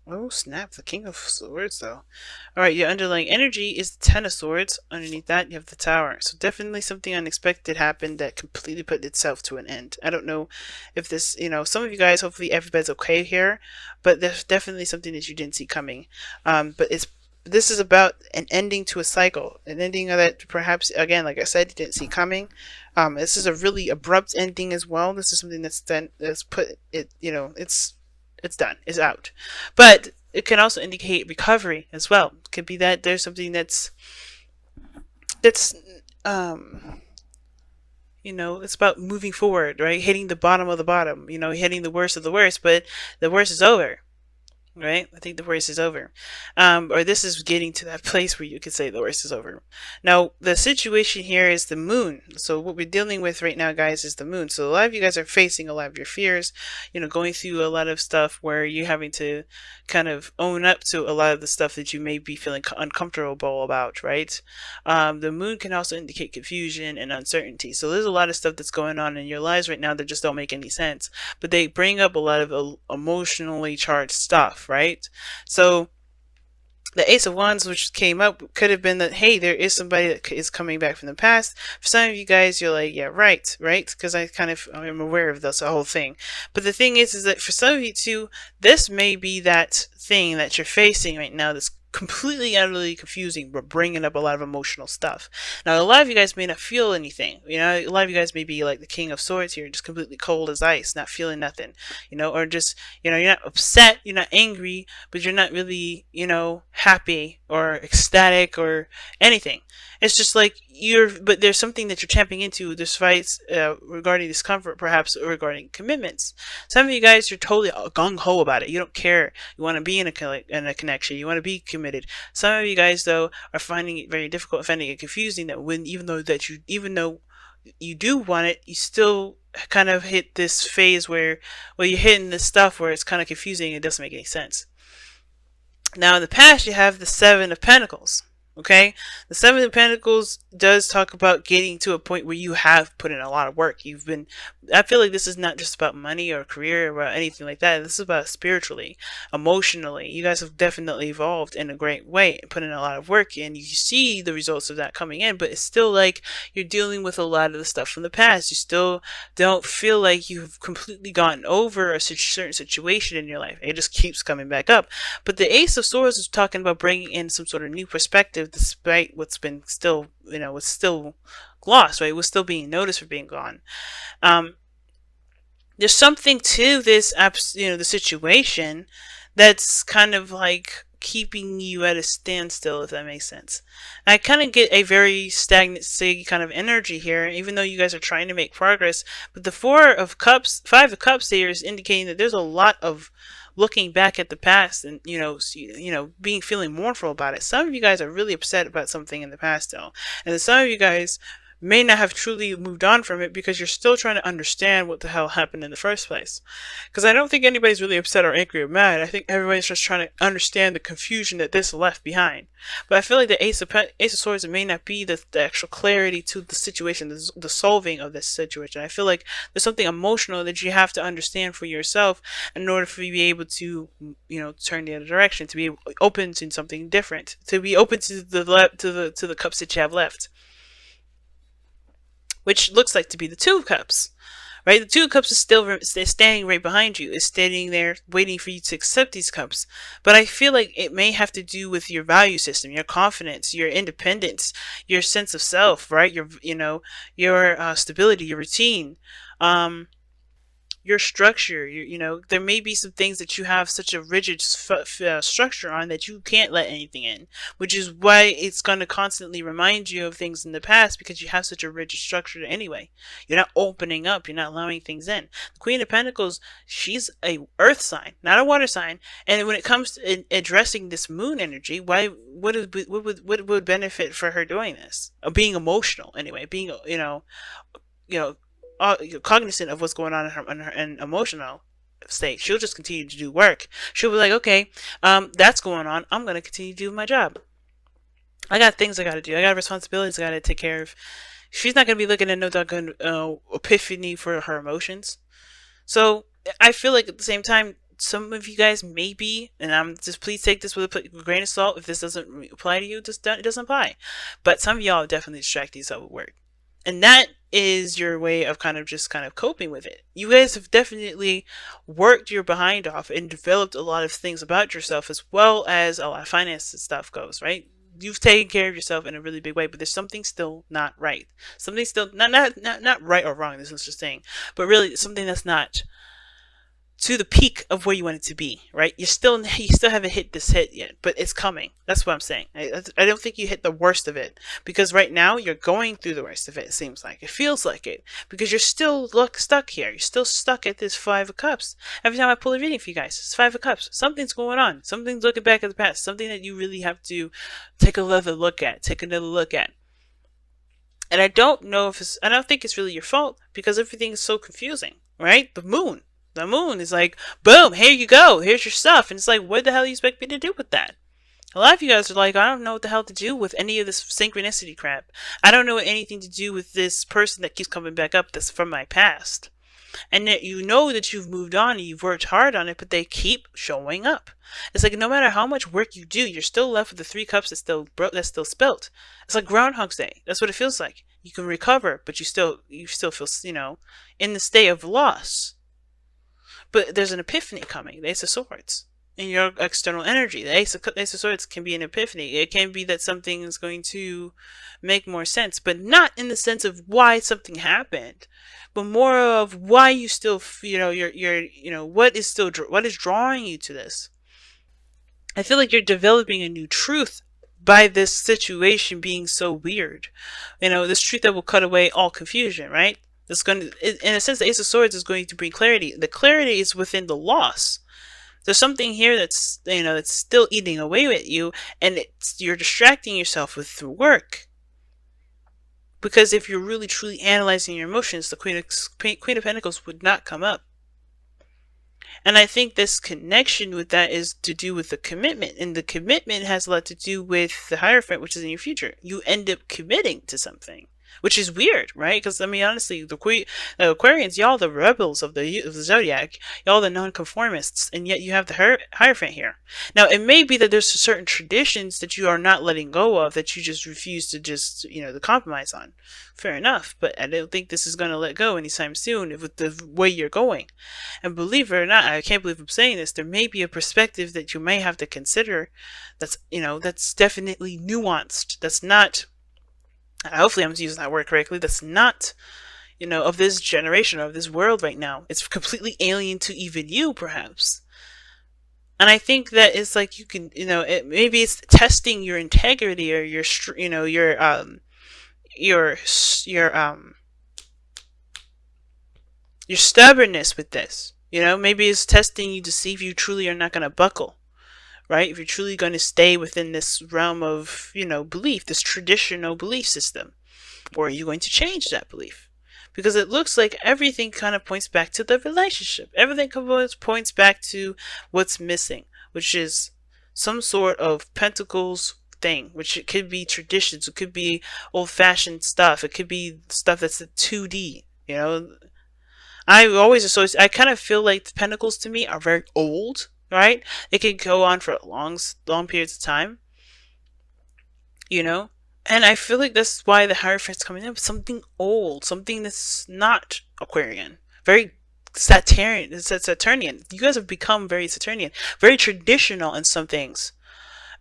Oh snap, the King of Swords though. Alright, your underlying energy is the Ten of Swords. Underneath that you have the Tower. So definitely something unexpected happened that completely put itself to an end. I don't know if this, some of you guys, hopefully everybody's okay here, but there's definitely something that you didn't see coming. But this is about an ending to a cycle, an ending that perhaps, again, like I said, you didn't see coming. This is a really abrupt ending as well. This is something that's done, that's put it, it's done, it's out. But it can also indicate recovery as well. It could be that there's something that's um it's about moving forward, right? Hitting the bottom of the bottom, hitting the worst of the worst, but the worst is over. Right? I think the worst is over. Or this is getting to that place where you could say the worst is over. Now, the situation here is the moon. So what we're dealing with right now, guys, is the moon. So a lot of you guys are facing a lot of your fears, going through a lot of stuff where you're having to kind of own up to a lot of the stuff that you may be feeling uncomfortable about, right? The moon can also indicate confusion and uncertainty. So there's a lot of stuff that's going on in your lives right now that just don't make any sense. But they bring up a lot of emotionally charged stuff, right? So the Ace of Wands, which came up, could have been that, hey, there is somebody that is coming back from the past. For some of you guys, you're like, yeah, right, right? Because I'm aware of this whole thing. But the thing is that for some of you too, this may be that thing that you're facing right now that's completely utterly confusing, but bringing up a lot of emotional stuff. Now, a lot of you guys may not feel anything. A lot of you guys may be like the King of Swords here, just completely cold as ice, not feeling nothing. Or just, you're not upset, you're not angry, but you're not really, happy or ecstatic or anything. It's just like but there's something that you're tapping into. There's fights regarding discomfort, perhaps regarding commitments. Some of you guys are totally gung ho about it. You don't care. You want to be in a connection. You want to be committed. Some of you guys, though, are finding it very difficult, finding it confusing. That even though you do want it, you still kind of hit this phase where you're hitting this stuff where it's kind of confusing. It doesn't make any sense. Now, in the past, you have the Seven of Pentacles. Okay, the Seven of Pentacles does talk about getting to a point where you have put in a lot of work. I feel like this is not just about money or career or about anything like that. This is about spiritually, emotionally. You guys have definitely evolved in a great way and put in a lot of work, and you see the results of that coming in, but it's still like you're dealing with a lot of the stuff from the past. You still don't feel like you've completely gotten over a certain situation in your life. It just keeps coming back up. But the Ace of Swords is talking about bringing in some sort of new perspective despite what's been still, what's still lost, right? What's still being noticed for being gone. There's something to this, the situation that's kind of like keeping you at a standstill, if that makes sense. I kind of get a very stagnancy kind of energy here, even though you guys are trying to make progress. But the Five of Cups here is indicating that there's a lot of looking back at the past and feeling mournful about it. Some of you guys are really upset about something in the past though, and some of you guys may not have truly moved on from it because you're still trying to understand what the hell happened in the first place. Because I don't think anybody's really upset or angry or mad. I think everybody's just trying to understand the confusion that this left behind. But I feel like the Ace of Swords may not be the actual clarity to the situation, the solving of this situation. I feel like there's something emotional that you have to understand for yourself in order for you to be able to, turn the other direction, to be open to something different, to be open to the cups that you have left, which looks like to be the Two of Cups. Right? The Two of Cups is still standing right behind you. It's standing there waiting for you to accept these cups. But I feel like it may have to do with your value system, your confidence, your independence, your sense of self, right? Your stability, your routine. Your structure. There may be some things that you have such a rigid structure on that you can't let anything in, which is why it's going to constantly remind you of things in the past because you have such a rigid structure anyway. You're not opening up. You're not allowing things in. The Queen of Pentacles, she's a earth sign, not a water sign. And when it comes to addressing this moon energy, what would benefit for her doing this? Being emotional anyway, being, you know, cognizant of what's going on in her emotional state. She'll just continue to do work. She'll be like, okay, that's going on. I'm going to continue to do my job. I got things I got to do. I got responsibilities I got to take care of. She's not going to be looking at no doggone epiphany for her emotions. So I feel like at the same time, some of you guys maybe, and I'm just, please take this with a grain of salt. If this doesn't apply to you, it doesn't apply. But some of y'all are definitely distracting yourself with work. And that is your way of kind of just kind of coping with it. You guys have definitely worked your behind off and developed a lot of things about yourself, as well as a lot of finance stuff goes, right? You've taken care of yourself in a really big way, but there's something still not right. Something still not right or wrong. This is just saying, but really something that's not to the peak of where you want it to be, right? You still haven't hit this hit yet, but it's coming. That's what I'm saying. I don't think you hit the worst of it, because right now you're going through the worst of it. It seems like, it feels like it, because you're still stuck here. You're still stuck at this 5 of Cups. Every time I pull a reading for you guys, it's 5 of Cups. Something's going on. Something's looking back at the past. Something that you really have to take another look at. And I don't know if I don't think it's really your fault, because everything is so confusing, right? The moon is like, boom, here you go. Here's your stuff. And it's like, what the hell do you expect me to do with that? A lot of you guys are like, I don't know what the hell to do with any of this synchronicity crap. I don't know anything to do with this person that keeps coming back up that's from my past. And that you know that you've moved on and you've worked hard on it, but they keep showing up. It's like, no matter how much work you do, you're still left with the 3 cups that's still spilt. It's like Groundhog's Day. That's what it feels like. You can recover, but you still feel, in the state of loss. But there's an epiphany coming, the Ace of Swords, in your external energy. The Ace of Swords can be an epiphany. It can be that something is going to make more sense, but not in the sense of why something happened, but more of why you still, what is drawing you to this. I feel like you're developing a new truth by this situation being so weird. This truth that will cut away all confusion, right? That's going to, in a sense, the Ace of Swords is going to bring clarity. The clarity is within the loss. There's something here that's, that's still eating away at you, and you're distracting yourself through work. Because if you're really truly analyzing your emotions, the Queen of Pentacles would not come up. And I think this connection with that is to do with the commitment. And the commitment has a lot to do with the Hierophant, which is in your future. You end up committing to something, which is weird, right? Because, I mean, honestly, the Aquarians, y'all the rebels of the zodiac, y'all the nonconformists, and yet you have the Hierophant here. Now, it may be that there's certain traditions that you are not letting go of, that you just refuse to to compromise on. Fair enough, but I don't think this is going to let go anytime soon with the way you're going. And believe it or not, I can't believe I'm saying this, there may be a perspective that you may have to consider that's definitely nuanced. That's not, hopefully I'm using that word correctly, that's not, of this generation, of this world right now. It's completely alien to even you, perhaps. And I think that it's like you can, maybe it's testing your integrity or your stubbornness with this. Maybe it's testing you to see if you truly are not going to buckle, right? If you're truly going to stay within this realm of, belief, this traditional belief system, or are you going to change that belief? Because it looks like everything kind of points back to the relationship. Everything points back to what's missing, which is some sort of pentacles thing, which it could be traditions, it could be old-fashioned stuff, it could be stuff that's a 2D. I always associate, I kind of feel like the pentacles to me are very old, right? It can go on for long periods of time, and I feel like that's why the Hierophant's coming in with something old, something that's not Aquarian, very Saturnian. You guys have become very Saturnian, very traditional in some things.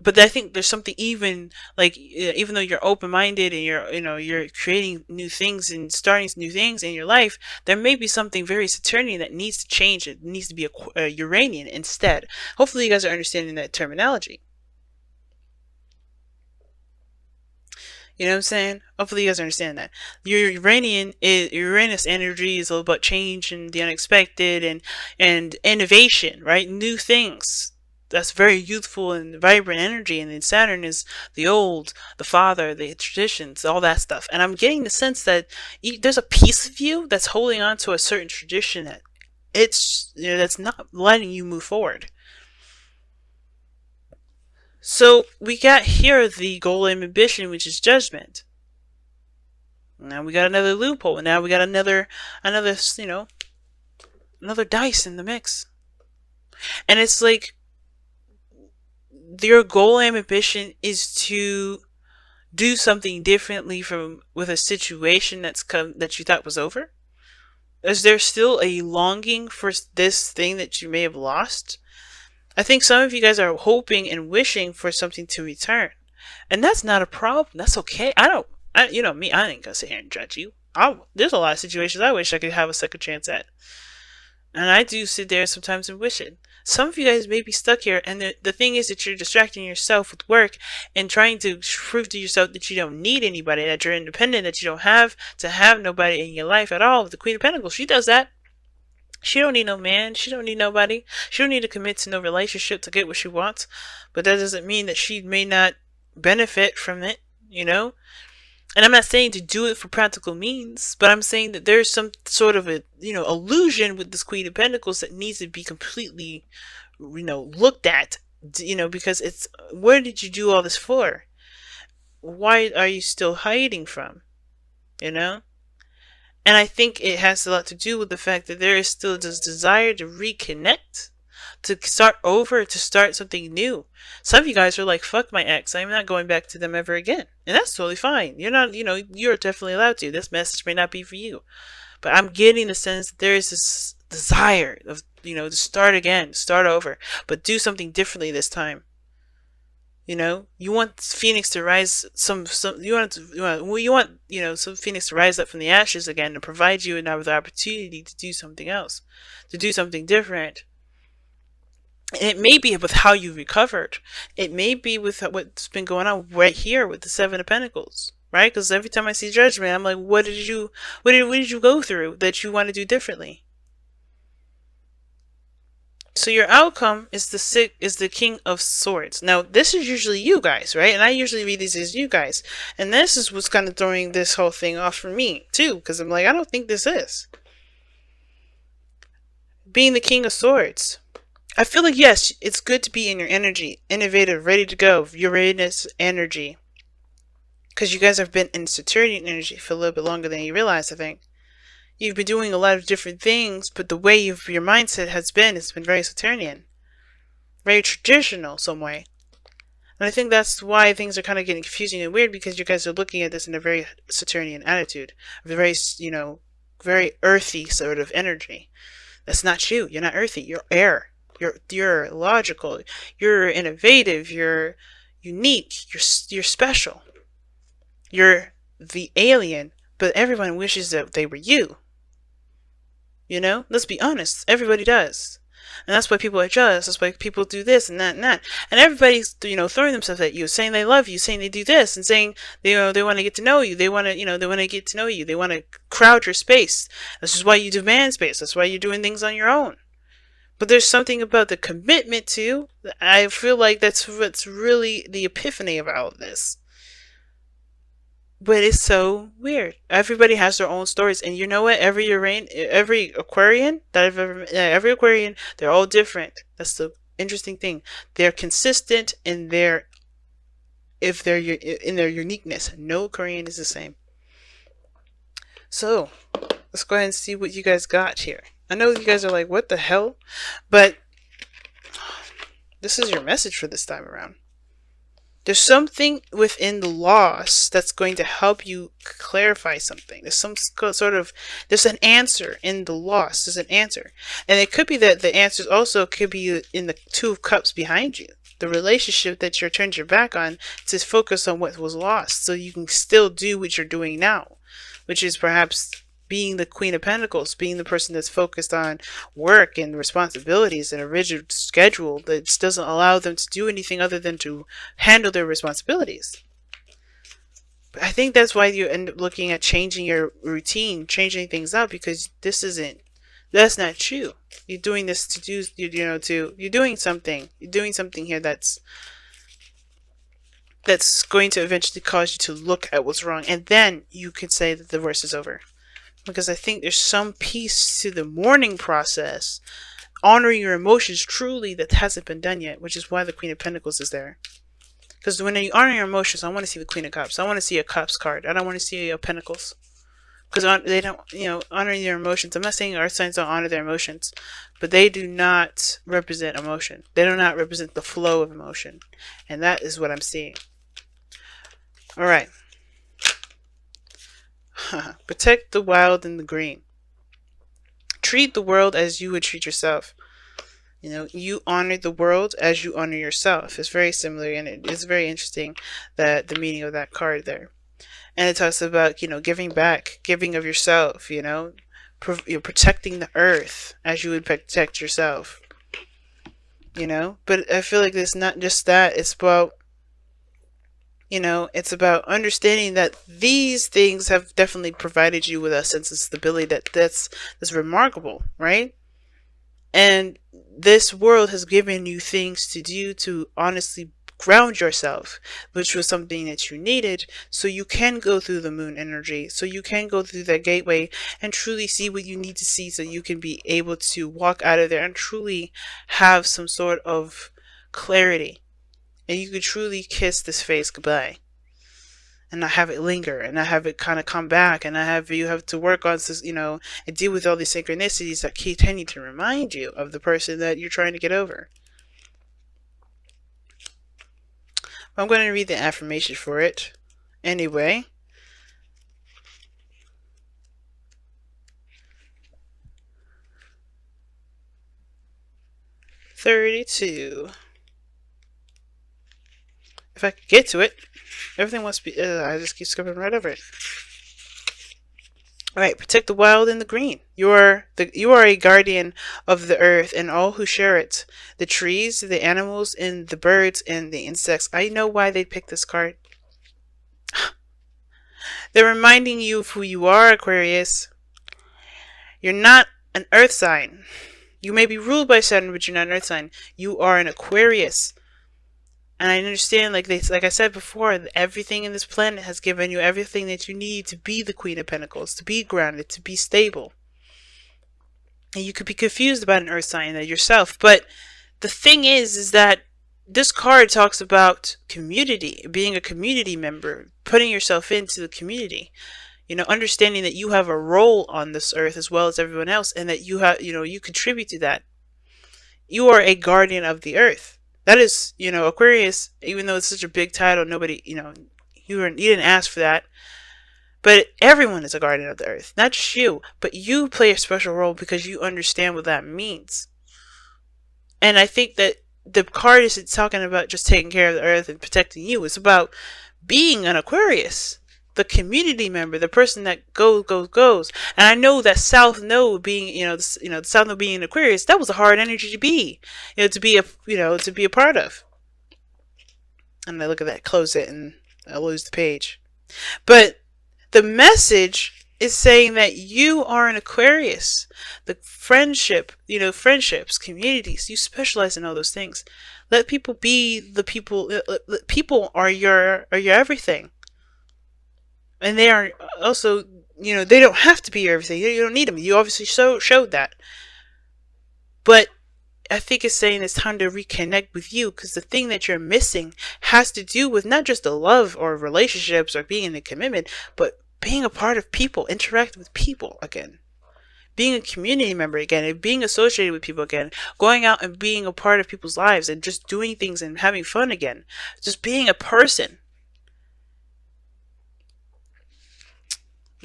But I think there's something even though you're open-minded and you're creating new things and starting new things in your life, there may be something very Saturnian that needs to change. It needs to be a Uranian instead. Hopefully you guys are understanding that terminology. You know what I'm saying? Hopefully you guys understand that. Your Uranus energy is all about change and the unexpected and innovation, right? New things. That's very youthful and vibrant energy. And then Saturn is the old, the father, the traditions, all that stuff. And I'm getting the sense that there's a piece of you that's holding on to a certain tradition that that's not letting you move forward. So we got here the goal and ambition, which is judgment. Now we got another loophole. Now we got another dice in the mix. And it's like your goal and ambition is to do something differently from with a situation that's come that you thought was over. Is there still a longing for this thing that you may have lost? I think some of you guys are hoping and wishing for something to return. And that's not a problem. That's okay. You know me, I ain't gonna sit here and judge you. There's a lot of situations I wish I could have a second chance at. And I do sit there sometimes and wish it. Some of you guys may be stuck here, and the thing is that you're distracting yourself with work and trying to prove to yourself that you don't need anybody, that you're independent, that you don't have to have nobody in your life at all. The Queen of Pentacles, she does that. She don't need no man. She don't need nobody. She don't need to commit to no relationship to get what she wants. But that doesn't mean that she may not benefit from it, you know? And I'm not saying to do it for practical means, but I'm saying that there's some sort of a, illusion with this Queen of Pentacles that needs to be completely, looked at, because it's, where did you do all this for? Why are you still hiding from, And I think it has a lot to do with the fact that there is still this desire to reconnect, to start over, to start something new. Some of you guys are like, fuck my ex, I'm not going back to them ever again. And that's totally fine. You're not, you're definitely allowed to. This message may not be for you. But I'm getting the sense that there is this desire of, to start again, start over, but do something differently this time. You want Phoenix to rise some some Phoenix to rise up from the ashes again and provide you another opportunity to do something else, to do something different. And it may be with how you recovered. It may be with what's been going on right here with the Seven of Pentacles, right? Because every time I see Judgment, I'm like, what did you go through that you want to do differently? So your outcome is the King of Swords. Now, this is usually you guys, right? And I usually read these as you guys. And this is what's kind of throwing this whole thing off for me, too. Because I'm like, I don't think this is. Being the King of Swords. I feel like, yes, it's good to be in your energy. Innovative, ready to go. Uranus energy. Because you guys have been in Saturnian energy for a little bit longer than you realize, I think. You've been doing a lot of different things, but the way your mindset has been, it's been very Saturnian. Very traditional, some way. And I think that's why things are kind of getting confusing and weird, because you guys are looking at this in a very Saturnian attitude. A very, very earthy sort of energy. That's not you. You're not earthy. You're air. You're logical. You're innovative. You're unique. You're special. You're the alien, but everyone wishes that they were you. Let's be honest. Everybody does. And that's why people are jealous. That's why people do this and that and that. And everybody's, throwing themselves at you, saying they love you, saying they do this, and saying, they want to get to know you. They want to, they want to get to know you. They want to crowd your space. This is why you demand space. That's why you're doing things on your own. But there's something about the commitment too. I feel like that's what's really the epiphany of all of this. But it's so weird. Everybody has their own stories, and you know what? Every Aquarian that I've ever, every Aquarian, they're all different. That's the interesting thing. They're consistent in their uniqueness. No Aquarian is the same. So let's go ahead and see what you guys got here. I know you guys are like, what the hell? But this is your message for this time around. There's something within the loss that's going to help you clarify something. There's some sort of, there's an answer in the loss. There's an answer. And it could be that the answers also could be in the Two of Cups behind you. The relationship that you're turned your back on to focus on what was lost, so you can still do what you're doing now, which is perhaps being the Queen of Pentacles, being the person that's focused on work and responsibilities and a rigid schedule that doesn't allow them to do anything other than to handle their responsibilities. But I think that's why you end up looking at changing your routine, changing things up, because that's not you. You're doing this to do, you're doing something here that's going to eventually cause you to look at what's wrong, and then you could say that the worst is over. Because I think there's some piece to the mourning process, honoring your emotions truly, that hasn't been done yet, which is why the Queen of Pentacles is there. Because when you honor your emotions, I want to see the Queen of Cups. I want to see a Cups card. I don't want to see a Pentacles. because they don't, honor their emotions. I'm not saying earth signs don't honor their emotions, but they do not represent emotion. They do not represent the flow of emotion, and that is what I'm seeing. All right. Protect the wild and the green. Treat the world as you would treat yourself. You honor the world as you honor yourself. It's very similar, and it's very interesting that the meaning of that card there. And it talks about, giving back, giving of yourself, protecting the earth as you would protect yourself. But I feel like it's not just that. It's about, it's about understanding that these things have definitely provided you with a sense of stability that's remarkable, right? And this world has given you things to do to honestly ground yourself, which was something that you needed, so you can go through the moon energy, so you can go through that gateway and truly see what you need to see, so you can be able to walk out of there and truly have some sort of clarity, and you could truly kiss this phase goodbye and not have it linger, and not have it kind of come back, and not have you have to work on, and deal with all these synchronicities that continue to remind you of the person that you're trying to get over. I'm going to read the affirmation for it anyway. "32. If I could get to it. Everything wants to be, I just keep skipping right over it. Alright, protect the wild and the green. You are a guardian of the earth and all who share it. The trees, the animals, and the birds and the insects. I know why they picked this card. They're reminding you of who you are, Aquarius. You're not an earth sign. You may be ruled by Saturn, but you're not an earth sign. You are an Aquarius. And I understand, like I said before, everything in this planet has given you everything that you need to be the Queen of Pentacles, to be grounded, to be stable. And you could be confused about an earth sign yourself, but the thing is that this card talks about community, being a community member, putting yourself into the community. Understanding that you have a role on this earth as well as everyone else, and that you contribute to that. You are a guardian of the earth. That is, Aquarius, even though it's such a big title, nobody, you didn't ask for that. But everyone is a guardian of the earth. Not just you, but you play a special role because you understand what that means. And I think that the card isn't talking about just taking care of the earth and protecting you. It's about being an Aquarius. The community member, the person that goes. And I know that South Node being, the South Node being an Aquarius, that was a hard energy to be, to be a part of. And I look at that, close it, and I lose the page. But the message is saying that you are an Aquarius. The friendships, communities, you specialize in all those things. Let people be the people. People are your everything. And they are also, they don't have to be your everything. You don't need them. You obviously showed that. But I think it's saying it's time to reconnect with you, because the thing that you're missing has to do with not just the love or relationships or being in a commitment, but being a part of people, interacting with people again. Being a community member again, and being associated with people again. Going out and being a part of people's lives and just doing things and having fun again. Just being a person.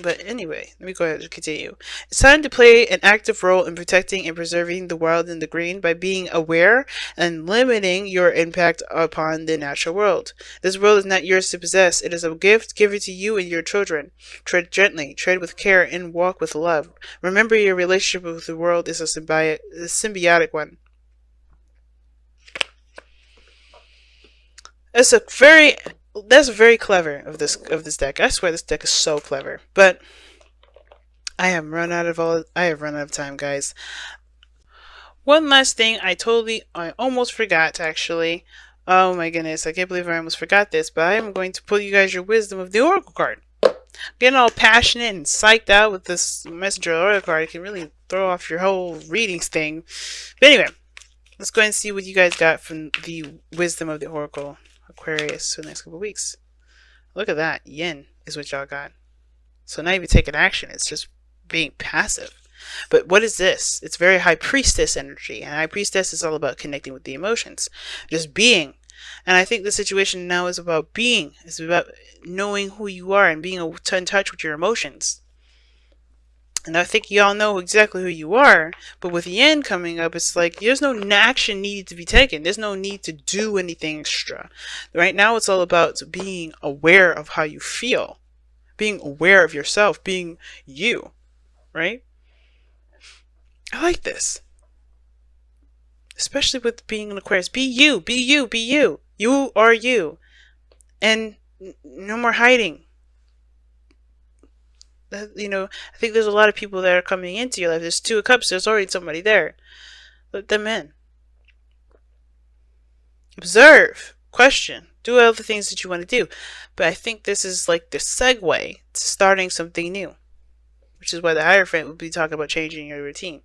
But anyway, let me go ahead and continue. It's time to play an active role in protecting and preserving the wild and the green by being aware and limiting your impact upon the natural world. This world is not yours to possess. It is a gift given to you and your children. Tread gently, tread with care, and walk with love. Remember, your relationship with the world is a symbiotic one. That's very clever of this deck. I swear this deck is so clever. But I have run out of time, guys. One last thing I almost forgot, actually. Oh my goodness, I can't believe I almost forgot this, but I am going to pull you guys your wisdom of the Oracle card. Getting all passionate and psyched out with this Messenger Oracle card. It can really throw off your whole readings thing. But anyway, let's go ahead and see what you guys got from the wisdom of the Oracle Aquarius for the next couple of weeks. Look at that. Yin is what y'all got. So not even taking action, it's just being passive. But what is this? It's very high priestess energy. And high priestess is all about connecting with the emotions. Just being. And I think the situation now is about being. It's about knowing who you are and being in touch with your emotions. And I think y'all know exactly who you are. But with the end coming up, it's like there's no action needed to be taken. There's no need to do anything extra. Right now it's all about being aware of how you feel. Being aware of yourself. Being you. Right? I like this. Especially with being an Aquarius. Be you. Be you. Be you. You are you. And no more hiding. You know, I think there's a lot of people that are coming into your life. There's 2 of Cups. There's already somebody there. Let them in. Observe. Question. Do all the things that you want to do. But I think this is like the segue to starting something new. Which is why the Hierophant would be talking about changing your routine.